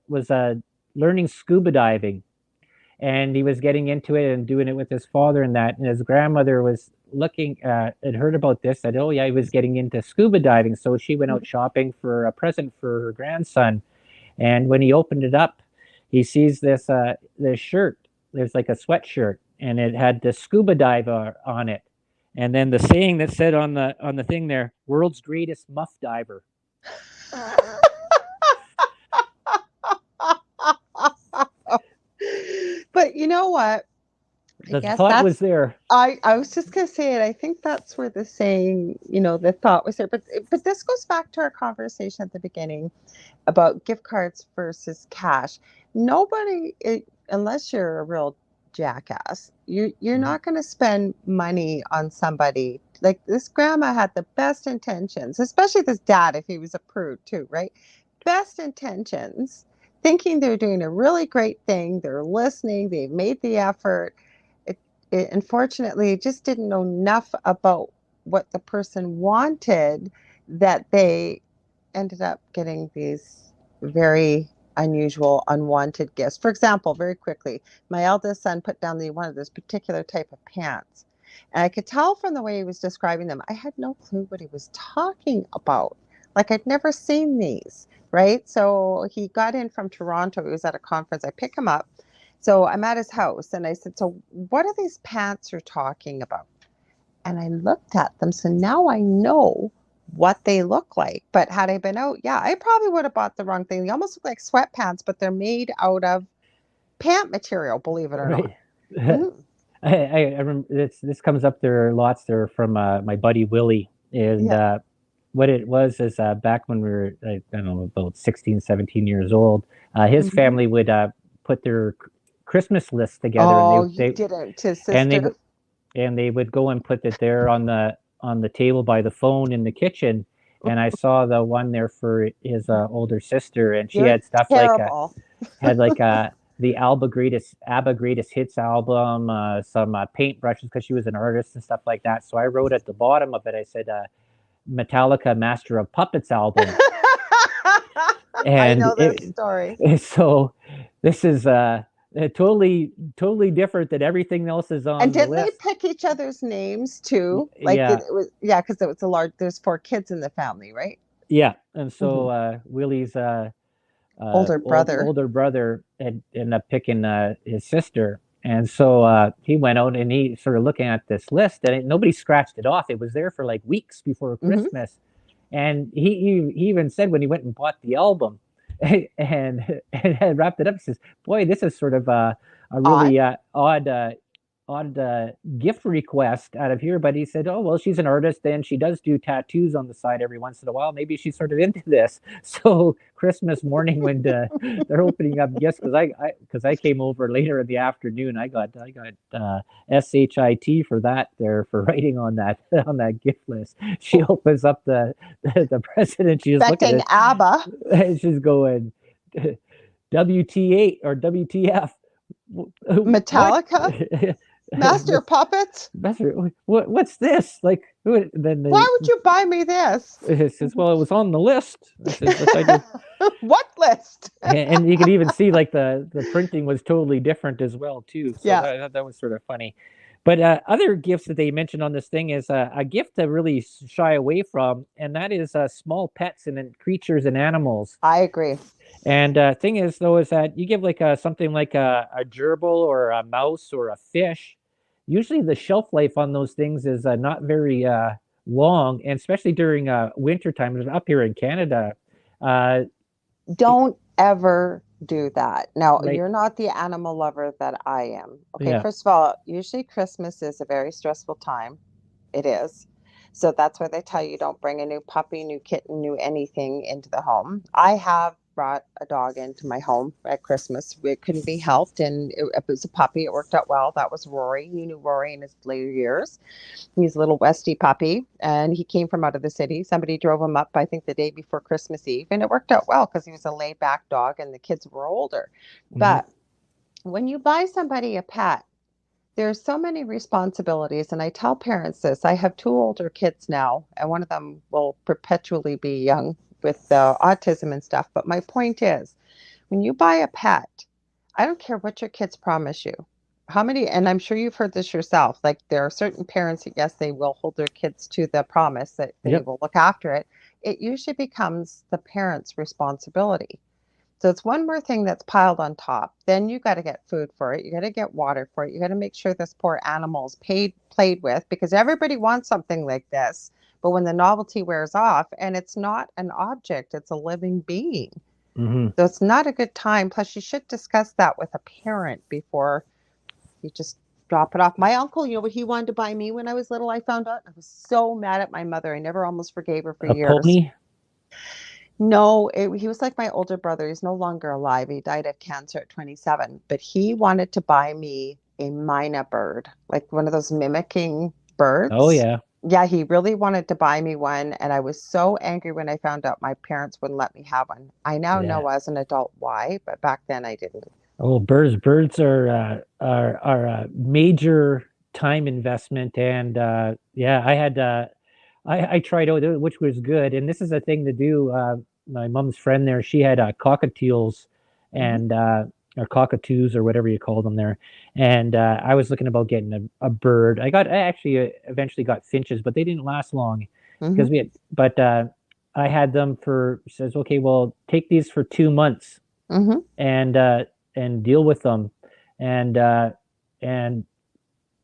was learning scuba diving, and he was getting into it and doing it with his father and that, and his grandmother was looking had heard about this, said, oh yeah, he was getting into scuba diving, so she went out shopping for a present for her grandson. And when he opened it up, he sees this shirt. There's like a sweatshirt, and it had the scuba diver on it. And then the saying that said on the thing there, "World's greatest muff diver." But you know what? I The guess thought was that's there. I was just gonna say it. I think that's where the saying, the thought was there. But this goes back to our conversation at the beginning about gift cards versus cash. Nobody, unless you're a real jackass, you're Mhm. not going to spend money on somebody. Like this grandma had the best intentions, especially this dad if he was a prude too, right? Best intentions, thinking they're doing a really great thing. They're listening. They've made the effort. It unfortunately just didn't know enough about what the person wanted that they ended up getting these very unusual, unwanted gifts. For example, very quickly, my eldest son put down the one of this particular type of pants. And I could tell from the way he was describing them, I had no clue what he was talking about. Like I'd never seen these, right? So he got in from Toronto. He was at a conference. I pick him up. So I'm at his house and I said, so what are these pants you're talking about? And I looked at them. So now I know what they look like. But had I been out, yeah, I probably would have bought the wrong thing. They almost look like sweatpants, but they're made out of pant material, believe it or not. Right. Mhm. I remember this comes up there lots there from my buddy Willie. And Yeah. what it was is back when we were, I don't know, about 16, 17 years old, his Hmm. family would put their Christmas lists together, and Oh, you didn't, his and they sister. and they would go and put it there on the table by the phone in the kitchen. And I saw the one there for his older sister, and she You're had stuff like terrible. had like the ABBA greatest hits album, some paint brushes because she was an artist and stuff like that. So I wrote at the bottom of it, I said, Metallica Master of Puppets album. I And know this story. so this is totally different than everything else is And on the didn't they list. pick each other's names too? Like Yeah, it was, yeah, because it was a large, there's four kids in the family, right? Yeah, and Hmm. so Willie's Older brother. older brother had ended up picking his sister, and so he went out and he started looking at this list, and nobody scratched it off. It was there for like weeks before Hmm. Christmas, and he even said when he went and bought the album, and had wrapped it up, he says, "Boy, this is sort of a Odd. really odd gift request out of here." But he said, "Oh well, she's an artist and she does do tattoos on the side every once in a while. Maybe she's sort of into this." So Christmas morning when they're opening up gifts, because I came over later in the afternoon, I got shit for that there for writing on that on that gift list. She opens up the present and she just look at Expecting it ABBA. and she's going WT8 or WTF. What? Metallica. Master of Puppets. What's this? Like, then Why would you buy me this? he says, well, it was on the list. I says, which I did. What list? And you could even see like the printing was totally different as well too. So Yeah. that was sort of funny. But other gifts that they mentioned on this thing is a gift to really shy away from, and that is small pets and creatures and animals. I agree. And thing is, though, is that you give like something like a gerbil or a mouse or a fish. Usually, the shelf life on those things is not very long, and especially during winter time. Up here in Canada, uh, Don't ever do that. Now, right? you're not the animal lover that I am. Okay, Yeah. first of all, usually Christmas is a very stressful time. It is. So that's why they tell you don't bring a new puppy, new kitten, new anything into the home. I have brought a dog into my home at Christmas. It couldn't be helped, and it was a puppy. It worked out well. That was Rory. You knew Rory in his later years. He's a little Westie puppy, and he came from out of the city. Somebody drove him up, I think, the day before Christmas Eve, and it worked out well because he was a laid back dog, and the kids were older. Hmm. But when you buy somebody a pet, there's so many responsibilities, and I tell parents this. I have two older kids now, and one of them will perpetually be young with autism and stuff. But my point is, when you buy a pet, I don't care what your kids promise you. How many, and I'm sure you've heard this yourself, like there are certain parents that, yes, they will hold their kids to the promise that they Yep. will look after it. It usually becomes the parent's responsibility. So it's one more thing that's piled on top. Then you got to get food for it. You got to get water for it. You got to make sure this poor animal is played with because everybody wants something like this. But when the novelty wears off, and it's not an object, it's a living being. Hmm. So it's not a good time. Plus, you should discuss that with a parent before you just drop it off. My uncle, you know what he wanted to buy me when I was little, I found out? I was so mad at my mother. I never almost forgave her for A years. pony. No, he was like my older brother. He's no longer alive. He died of cancer at 27. But he wanted to buy me a mynah bird, like one of those mimicking Oh birds. yeah. Yeah, he really wanted to buy me one. And I was so angry when I found out my parents wouldn't let me have one. I now Yeah. know as an adult why, but back then I didn't. Oh, birds are a major time investment, and yeah, I tried out which was good, and this is a thing to do. My mom's friend there, she had cockatiels Hmm. and or cockatoos or whatever you call them there, and I was looking about getting a bird. I actually eventually got finches, but they didn't last long Hmm. because we had. But I had them for says, okay, well, take these for 2 months Hmm. and deal with them, and and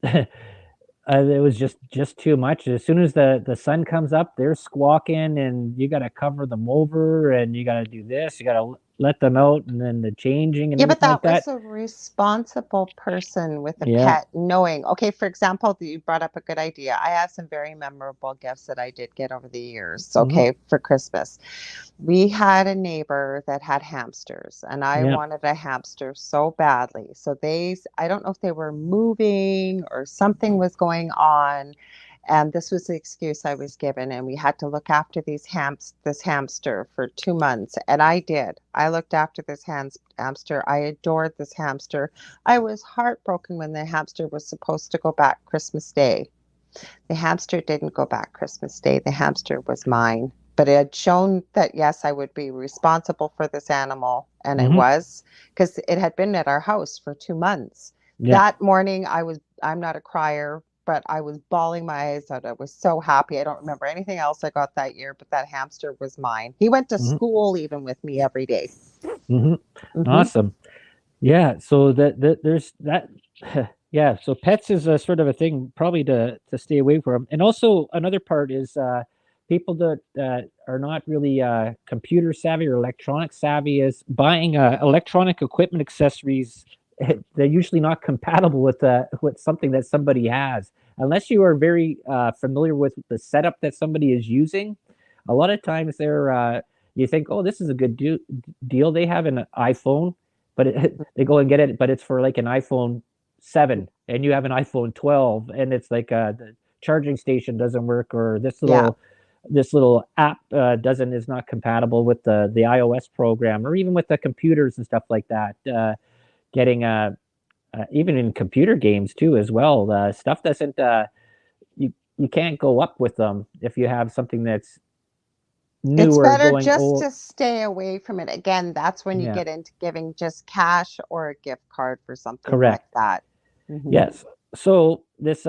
it was just too much. As soon as the sun comes up, they're squawking, and you got to cover them over, and you got to do this. You got to let them out, and then the changing and Yeah, but everything like that that. was a responsible person with a Yeah. pet knowing. Okay, for example, you brought up a good idea. I have some very memorable gifts that I did get over the years, Hmm. okay, for Christmas. We had a neighbor that had hamsters, and I Yeah. wanted a hamster so badly. So I don't know if they were moving or something was going on, and this was the excuse I was given, and we had to look after this hamster for 2 months. And I did. I looked after this hamster. I adored this hamster. I was heartbroken when the hamster was supposed to go back Christmas Day. The hamster didn't go back Christmas Day. The hamster was mine. But it had shown that, yes, I would be responsible for this animal. And I Hmm. was, because it had been at our house for 2 months. Yeah. That morning, I'm not a crier. but I was bawling my eyes out. I was so happy. I don't remember anything else I got that year, but that hamster was mine. He went to Hmm. school even with me every day. Hmm. Mm-hmm. Awesome. Yeah. So that there's that. Yeah. So pets is a sort of a thing probably to stay away from. And also another part is people that are not really computer savvy or electronic savvy is buying electronic equipment accessories. They're usually not compatible with something that somebody has, unless you are very familiar with the setup that somebody is using. A lot of times you think, oh, this is a good deal. They have an iPhone, but they go and get it, but it's for like an iPhone 7, and you have an iPhone 12, and it's like the charging station doesn't work, or Yeah. this little app doesn't is not compatible with the iOS program, or even with the computers and stuff like that. Getting even in computer games too as well. Stuff doesn't you can't go up with them if you have something that's It's newer better going just old. to stay away from it. Again, that's when you Yeah, get into giving just cash or a gift card for something like correct. that. Hmm. Yes. So this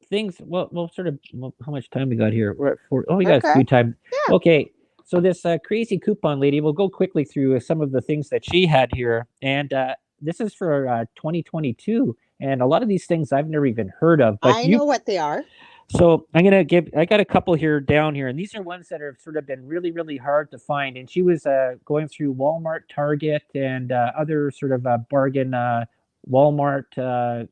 things well sort of well, how much time we got here? We're at four. Oh, we got a Okay. few time. Yeah. Okay. So this crazy coupon lady, we'll go quickly through some of the things that she had here, and this is for 2022, and a lot of these things I've never even heard of. But I you, know what they are. so I'm gonna give. I got a couple here down here, and these are ones that have sort of been really really hard to find. And she was going through Walmart, Target, and other sort of bargain Walmart. Uh,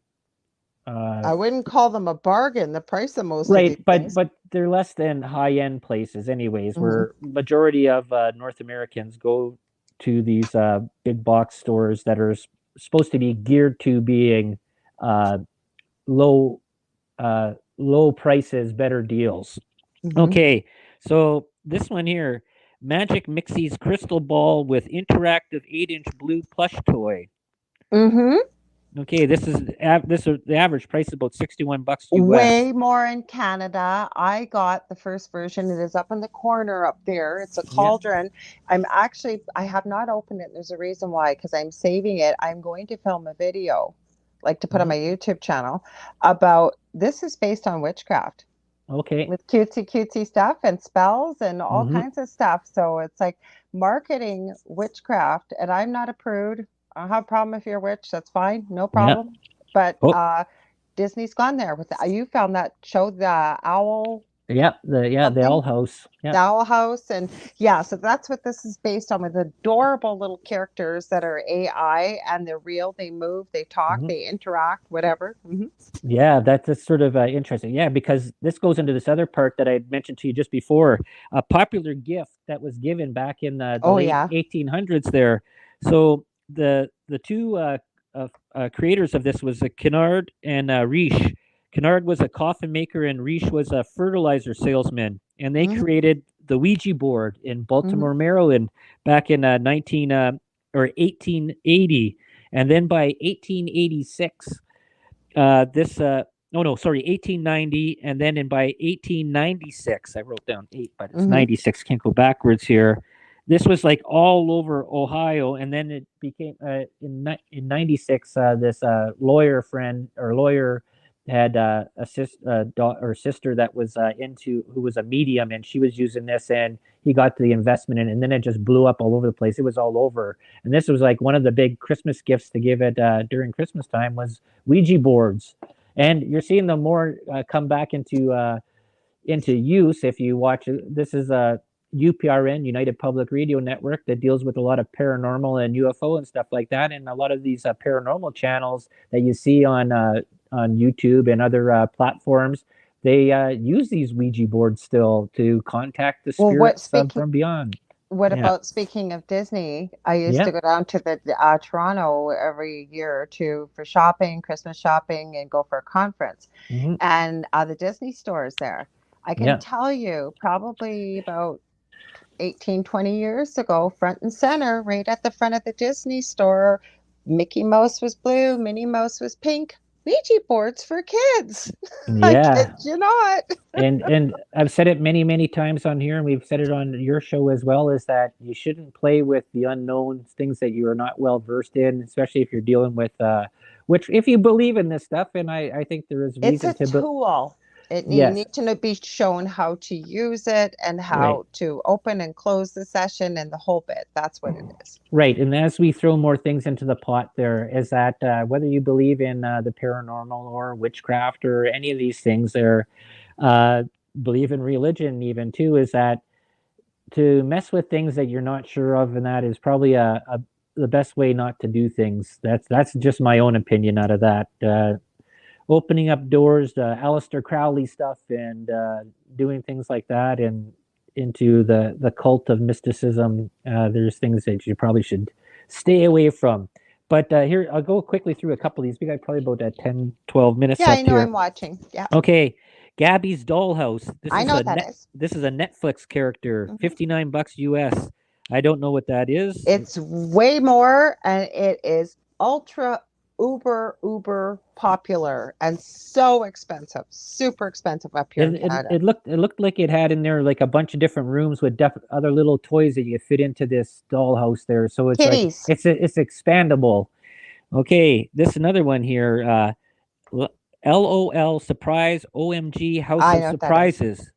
I wouldn't call them a bargain, the price of most of these right, but things. they're less than high end places, anyways. Hmm. Where majority of North Americans go to these big box stores that are supposed to be geared to being uh, low low prices, better deals. Hmm. Okay, so this one here, Magic Mixie's crystal ball with interactive 8-inch blue plush toy. Hmm. Okay, this is the average price is about $61 US. Way more in Canada. I got the first version. It is up in the corner up there. It's a Yeah. cauldron. I have not opened it. There's a reason why, because I'm saving it. I'm going to film a video, like to put on Mhm. my YouTube channel, about this is based on witchcraft Okay. with cutesy stuff and spells and all Hmm. kinds of stuff. So it's like marketing witchcraft, and I'm not a prude. I don't have a problem if you're a witch. That's fine, no Yeah. problem. But Oh, Disney's gone there with you found that show, the owl yeah. The something, Owl House. the Yeah. owl house, and yeah, so that's what this is based on, with adorable little characters that are AI and they're real. They move, they talk, Hmm. they interact, whatever. Hmm. Yeah, that's sort of interesting. Yeah, because this goes into this other part that I mentioned to you just before. A popular gift that was given back in the Oh late yeah. 1800s there. So the two creators of this was Kennard and Riche. Kennard was a coffin maker and Riche was a fertilizer salesman. And they Hmm. created the Ouija board in Hmm. Baltimore, Maryland back in 19 or 1880. And then by 1886, this oh no, sorry, 1890, and then by 1896, I wrote down 8, but it's Hmm. 96. Can't go backwards here. This was like all over Ohio, and then it became in 96. This lawyer had or sister that was into who was a medium, and she was using this, and he got the investment in, it, and then it just blew up all over the place. It was all over, and this was like one of the big Christmas gifts to give it during Christmas time was Ouija boards, and you're seeing them more come back into use if you watch. This is a UPRN, United Public Radio Network, that deals with a lot of paranormal and UFO and stuff like that, and a lot of these paranormal channels that you see on YouTube and other platforms. They use these Ouija boards still to contact the Well, spirits from beyond. what Yeah, about, speaking of Disney, I used yeah. to go down to the Toronto every year or two for shopping, Christmas shopping, and go for a conference. Hmm. And the Disney stores there, I can Yeah. tell you, probably about 18, 20 years ago, front and center, right at the front of the Disney store, Mickey Mouse was blue, Minnie Mouse was pink. Ouija boards for kids. I kid Yeah. you not. And I've said it many many times on here, and we've said it on your show as well, is that you shouldn't play with the unknowns, things that you are not well versed in, especially if you're dealing which if you believe in this stuff, and I think there is It's reason a to, tool. You yes, need to be shown how to use it and right. how to open and close the session and the whole bit. That's what it is. Right, and as we throw more things into the pot, there is that whether you believe in the paranormal or witchcraft or any of these things, or uh, believe in religion even too, is that to mess with things that you're not sure of, and that is probably the best way not to do things. That's just my own opinion out of that. Opening up doors to Aleister Crowley stuff and doing things like that, and into the cult of mysticism. There's things that you probably should stay away from. But here, I'll go quickly through a couple of these. We got probably about 10, 12 minutes Yeah, I left know here. I'm watching. Yeah, Okay, Gabby's Dollhouse. I know what that is. This is a Netflix character. Mhm. 59 bucks US. I don't know what that is. It's way more, and it is ultra uber popular and so expensive, super expensive up here in Canada. It looked like it had in there like a bunch of different rooms with other little toys that you could fit into this dollhouse there. So it's like Kitties. it's expandable. Okay, this another one here. LOL surprise OMG House I of know what that is. Surprises. That,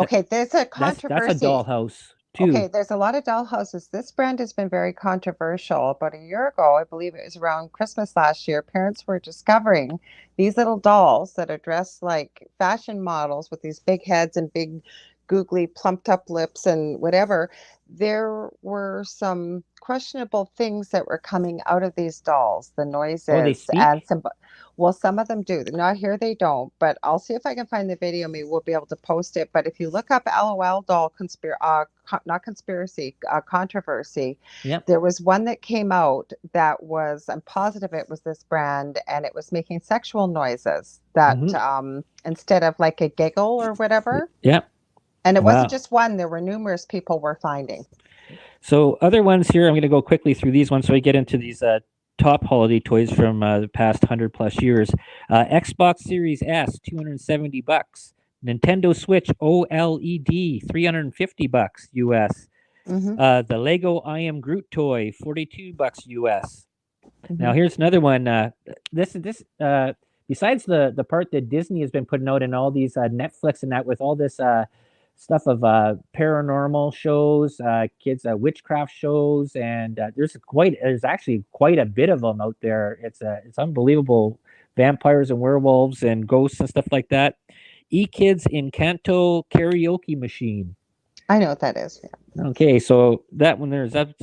Okay, there's a that's a controversy. dollhouse Okay, too. there's a lot of doll houses. This brand has been very controversial. About a year ago, I believe it was around Christmas last year, parents were discovering these little dolls that are dressed like fashion models with these big heads and big, googly, plumped up lips and whatever. There were some questionable things that were coming out of these dolls, the Oh, they noises and speak? some. Well, some of them do. Not here, they don't. But I'll see if I can find the video. Maybe we'll be able to post it. But if you look up LOL doll not conspiracy, controversy, Yep. there was one that came out that was, I'm positive it was this brand, and it was making sexual noises that Mm-hmm. instead of like a giggle or whatever. Yep. And it wasn't Wow. just one, there were numerous people were finding. So other ones here, I'm going to go quickly through these ones so I get into these top holiday toys from the past 100 plus years. Xbox Series S, 270 bucks. Nintendo Switch OLED, 350 bucks US. Hmm. The Lego I Am Groot toy, 42 bucks US. Hmm. Now here's another one. This besides the part that Disney has been putting out in all these Netflix and that, with all this stuff of paranormal shows, kids witchcraft shows, and there's actually quite a bit of them out there. It's unbelievable, vampires and werewolves and ghosts and stuff like that. E-Kids Encanto karaoke machine. I know what that is. Yeah. Okay, so that's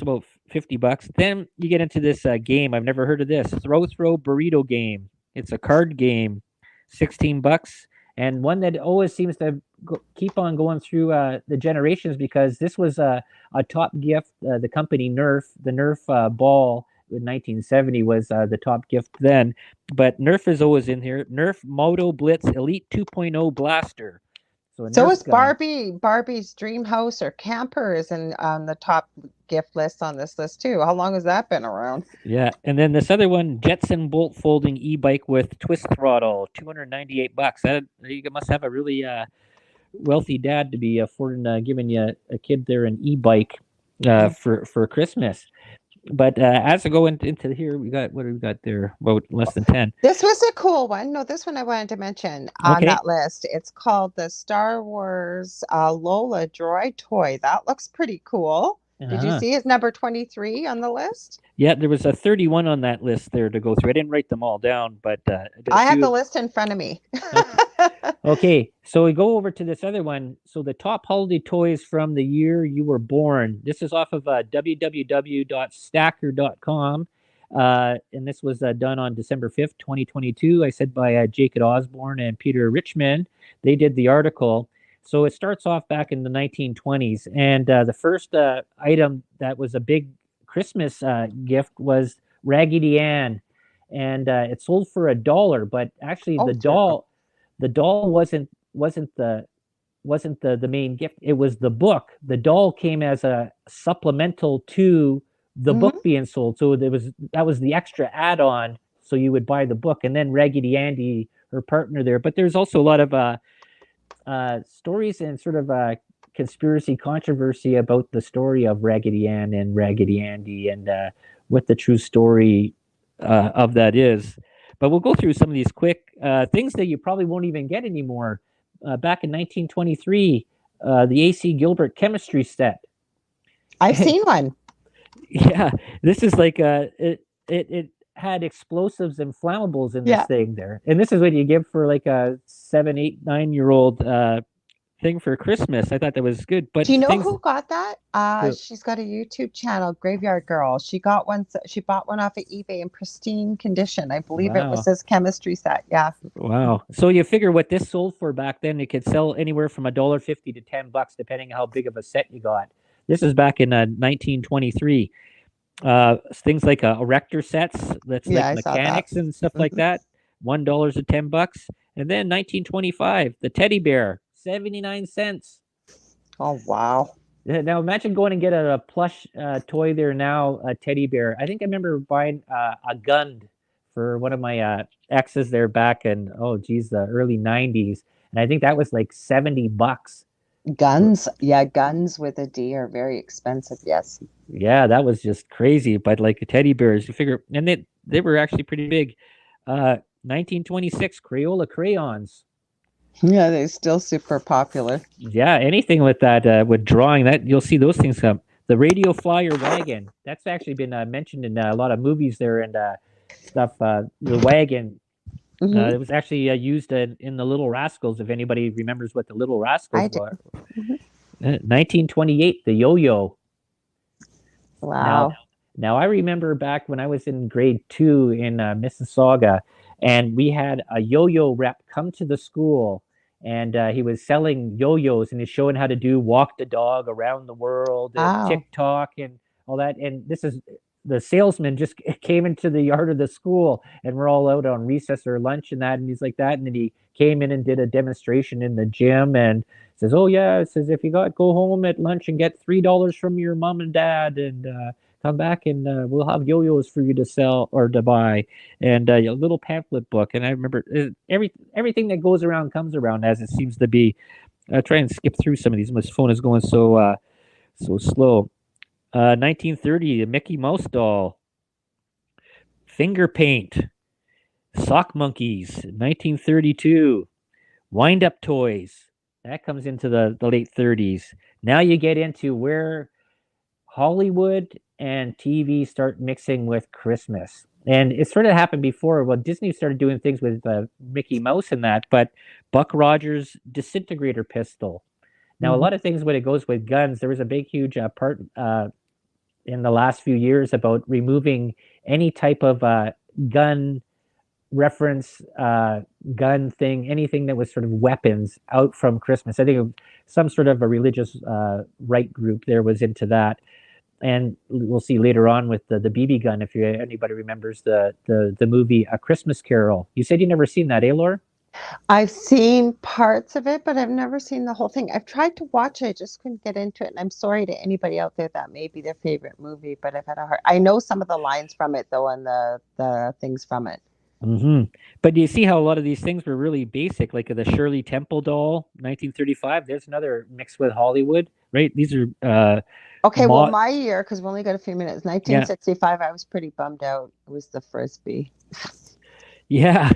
about 50 bucks. Then you get into this game. I've never heard of this. Throw burrito game. It's a card game, 16 bucks, and one that always seems to keep on going through the generations, because this was a top gift. The company the Nerf ball in 1970 was the top gift then, but Nerf is always in here. Nerf Moto Blitz Elite 2.0 Blaster. So a So Nerf is gun. Barbie's dream house or camper is on the top gift list on this list too. How long has that been around? Yeah, and then this other one, Jetson Bolt folding e-bike with twist throttle, 298 bucks. That you must have a really wealthy dad to be affording giving you a kid there an e-bike Yeah. for Christmas. But as I go into here, we got what do we got there? About less than 10. This was a cool one. No, this one I wanted to mention on Okay. that list. It's called the Star Wars Lola droid toy. That looks pretty cool. Did you Uh-huh. see his number 23 on the list? Yeah, there was a 31 on that list there to go through. I didn't write them all down, but I did a I have the few. list in front of me. Okay. Okay, so we go over to this other one. So the top holiday toys from the year you were born. This is off of www.stacker.com. And this was done on December 5th, 2022. I said by Jacob Osborne and Peter Richmond. They did the article. So it starts off back in the 1920s. And the first item that was a big Christmas gift was Raggedy Ann. And it sold for $1, but actually Oh, dear God. the doll wasn't the main gift. It was the book. The doll came as a supplemental to the Mhm. book being sold. So that was the extra add-on. So you would buy the book, and then Raggedy Andy, her partner there. But there's also a lot of stories and sort of conspiracy controversy about the story of Raggedy Ann and Raggedy Andy, and what the true story of that is. But we'll go through some of these quick things that you probably won't even get anymore. Back in 1923, the AC Gilbert chemistry set. I've seen one. Yeah, this is like it had explosives and flammables in this Yeah. thing there, and this is what you give for like a 7, 8, 9 year old thing for Christmas. I thought that was good, but Do you know things. who got that? She's got a YouTube channel, Graveyard Girl. She got one. She bought one off of eBay in pristine condition. I believe it was Wow. this chemistry set. Yeah. Wow. So you figure what this sold for back then, it could sell anywhere from $1.50 to $10, depending on how big of a set you got. This is back in 1923. Things like erector sets, that's Yeah, like I saw that. mechanics and stuff like Hmm. that, $1 to $10. And then 1925, the teddy bear, 79 cents. Oh wow. Now imagine going and get a plush toy there now, a teddy bear. I think I remember buying a gun for one of my exes there back in, oh geez, the early 90s. And I think that was like $70. Guns. Yeah, guns with a D are very expensive. Yes. Yeah, that was just crazy. But like teddy bears, you figure, and they were actually pretty big. 1926 Crayola crayons. Yeah, they're still super popular. Yeah, anything with that, with drawing, that you'll see those things come. The radio flyer wagon. That's actually been mentioned in a lot of movies there and stuff. The wagon. Hmm. It was actually used in the Little Rascals. If anybody remembers what the Little I Rascals do. were. Mhm. 1928, the yo-yo. Now, Wow. now I remember back when I was in grade 2 in Mississauga, and we had a yo-yo rep come to the school, and he was selling yo-yos and he's showing how to do walk the dog around the world and Wow. TikTok and all that. And this is the salesman just came into the yard of the school, and we're all out on recess or lunch and that, and he's like that, and then he came in and did a demonstration in the gym and says, "Oh yeah," it says, "if you got go home at lunch and get $3 from your mom and dad, and come back and we'll have yo-yos for you to sell or to buy," and a little pamphlet book. And I remember everything that goes around comes around, as it seems to be. I try and skip through some of these. My phone is going so slow. 1930, the Mickey Mouse doll, finger paint, sock monkeys. 1932, wind up toys. That comes into the late 30s. Now you get into where Hollywood and TV start mixing with Christmas. And it sort of happened before. Well, Disney started doing things with Mickey Mouse and that, but Buck Rogers' disintegrator pistol. Now, a Hmm. lot of things when it goes with guns, there was a big, huge part in the last few years about removing any type of gun reference, gun thing, anything that was sort of weapons out from Christmas. I think some sort of a religious right group there was into that. And we'll see later on with the BB gun, if anybody remembers the movie A Christmas Carol. You said you never seen that, eh, Laura? I've seen parts of it, but I've never seen the whole thing. I've tried to watch it, I just couldn't get into it. And I'm sorry to anybody out there that may be their favorite movie, but I've had a hard. I know some of the lines from it though, and the things from it. Hmm. But do you see how a lot of these things were really basic, like the Shirley Temple doll, 1935? There's another mix with Hollywood, right? These are Okay, well, mod. my year, because we only got a few minutes, Yeah, 1965, I was pretty bummed out. It was the Frisbee. yeah.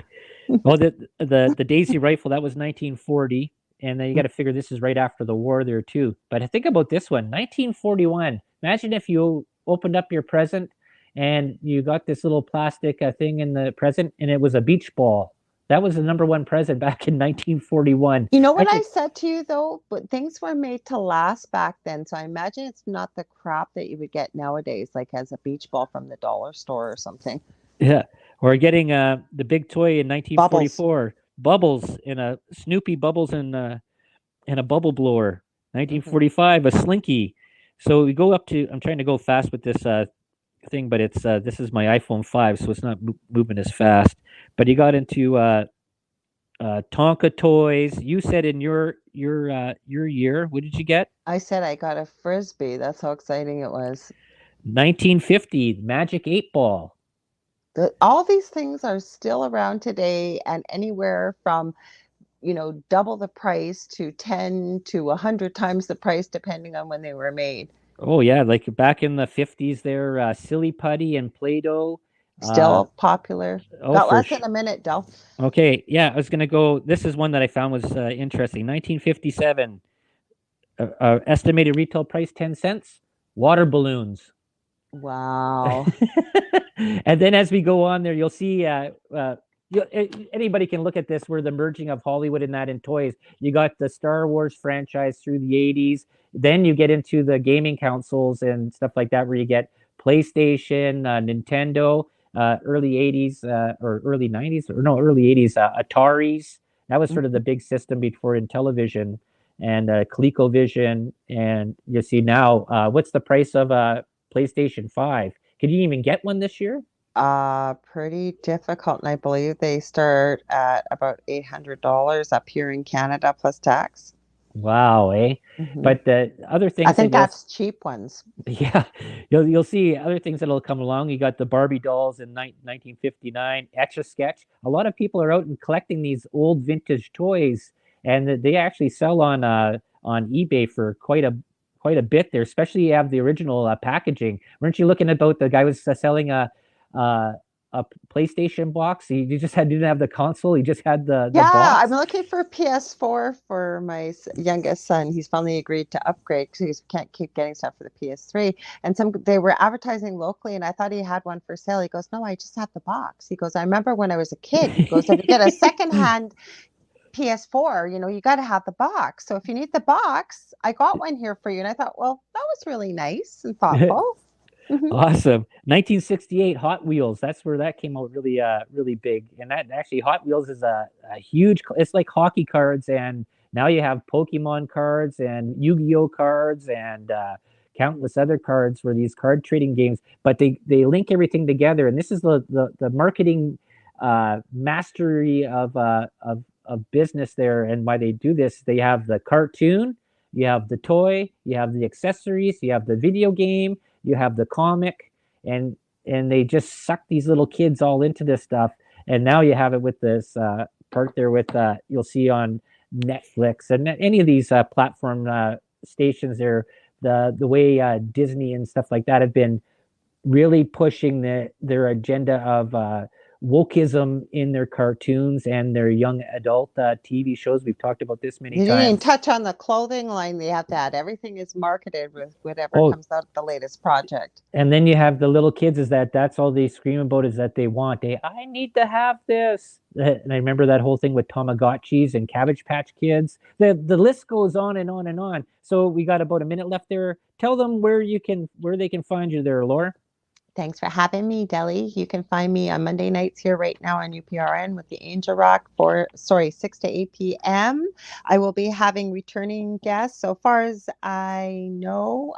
Well, the Daisy rifle, that was 1940, and then you got to figure this is right after the war there too. But think about this one, 1941. Imagine if you opened up your present and you got this little plastic thing in the present, and it was a beach ball. That was the number one present back in 1941. You know what I Actually, said to you though? But things were made to last back then. So I imagine it's not the crap that you would get nowadays, like as a beach ball from the dollar store or something. yeah. Or getting the big toy in Bubbles. 1944, Bubbles in a Snoopy Bubbles and a bubble blower. Hmm. 1945, a Slinky. So we go up to. I'm trying to go fast with this thing, but it's this is my iPhone 5, so it's not moving as fast. But you got into Tonka toys. You said in your year, what did you get? I said I got a Frisbee. That's how exciting it was. 1950, Magic 8 Ball. All these things are still around today and anywhere from, double the price to 10 to 100 times the price, depending on when they were made. Oh yeah, like back in the 50s, there, Silly Putty and Play-Doh. Still popular. Oh, Got for less sure. than a minute, Del. Okay, yeah, I was gonna go. This is one that I found was interesting. 1957, estimated retail price 10 cents. Water balloons. Wow. And then as we go on there, you'll see anybody can look at this where the merging of Hollywood and that in toys. You got the Star Wars franchise through the 80s. Then you get into the gaming consoles and stuff like that, where you get PlayStation, Nintendo, early 80s or early 90s, or no, early 80s, Ataris. That was sort of the big system before in television, and ColecoVision. And you see now, what's the price of a PlayStation 5? Could you even get one this year? Pretty difficult. And I believe they start at about $800 up here in Canada plus tax. Wow, eh? Hmm. But the other I things that think you'll that's cheap ones. yeah, you'll see other things that'll come along. You got the Barbie dolls in 1959, Etch a Sketch. A lot of people are out and collecting these old vintage toys, and they actually sell on eBay for quite a bit there. Especially you have the original packaging. Weren't you looking about the guy was selling uh, a PlayStation box? He just didn't have the console. He just had the Yeah, I'm box. looking for a PS4 for my youngest son. He's finally agreed to upgrade because he can't keep getting stuff for the PS3. And they were advertising locally, and I thought he had one for sale. He goes, "No, I just have the box." He goes, "I remember when I was a kid." He goes, "If you get a secondhand PS4, you got to have the box. So if you need the box, I got one here for you." And I thought, well, that was really nice and thoughtful. Hmm. Awesome. 1968 Hot Wheels. That's where that came out really big. And that actually Hot Wheels is a huge, it's like hockey cards, and now you have Pokemon cards and Yu-Gi-Oh cards and countless other cards for these card trading games, but they link everything together. And this is the marketing mastery of business there. And why they do this, they have the cartoon, you have the toy, you have the accessories, you have the video game, you have the comic, and they just suck these little kids all into this stuff. And now you have it with this part there with you'll see on Netflix and any of these platform stations there, the way Disney and stuff like that have been really pushing their agenda of wokeism in their cartoons and their young adult TV shows. We've talked about this many You didn't even times. touch on the clothing line they have to add. Everything is marketed with whatever Oh, comes out of the latest project. and then you have the little kids, is that's all they scream about, is that they want, I need to have this. And I remember that whole thing with Tamagotchis and Cabbage Patch Kids. The list goes on and on and on. So we got about a minute left there. Tell them where they can find you there, Laura. Thanks for having me, Deli. You can find me on Monday nights here right now on UPRN with the Angel Rock 6 to 8 p.m. I will be having returning guests. So far as I know,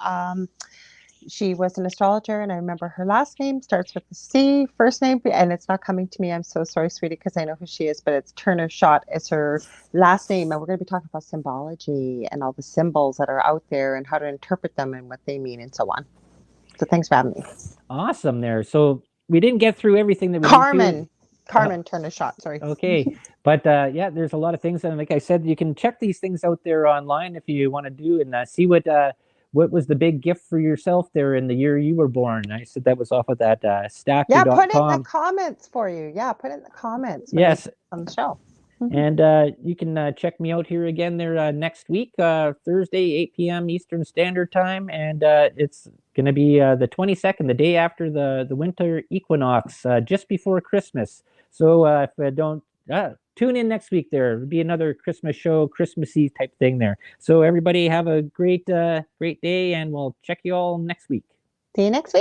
she was an astrologer, and I remember her last name starts with a C, first name, and it's not coming to me. I'm so sorry, sweetie, because I know who she is, but it's Turner Schott is her last name. And we're going to be talking about symbology and all the symbols that are out there and how to interpret them and what they mean and so on. So thanks for having me. Awesome there. So we didn't get through everything that we need Carmen Turner Schott, sorry. okay. But yeah, there's a lot of things. And like I said, you can check these things out there online if you want to do, and see what was the big gift for yourself there in the year you were born. I said that was off of that Yeah, put it in the stacker.com. comments for you. Yeah, put it in the comments Yes. on the show. And you can check me out here again there next week, Thursday, 8 p.m. Eastern Standard Time. And it's going to be the 22nd, the day after the winter equinox, just before Christmas. So if I don't, tune in next week there. It'll be another Christmas show, Christmassy type thing there. So everybody have a great day, and we'll check you all next week. See you next week.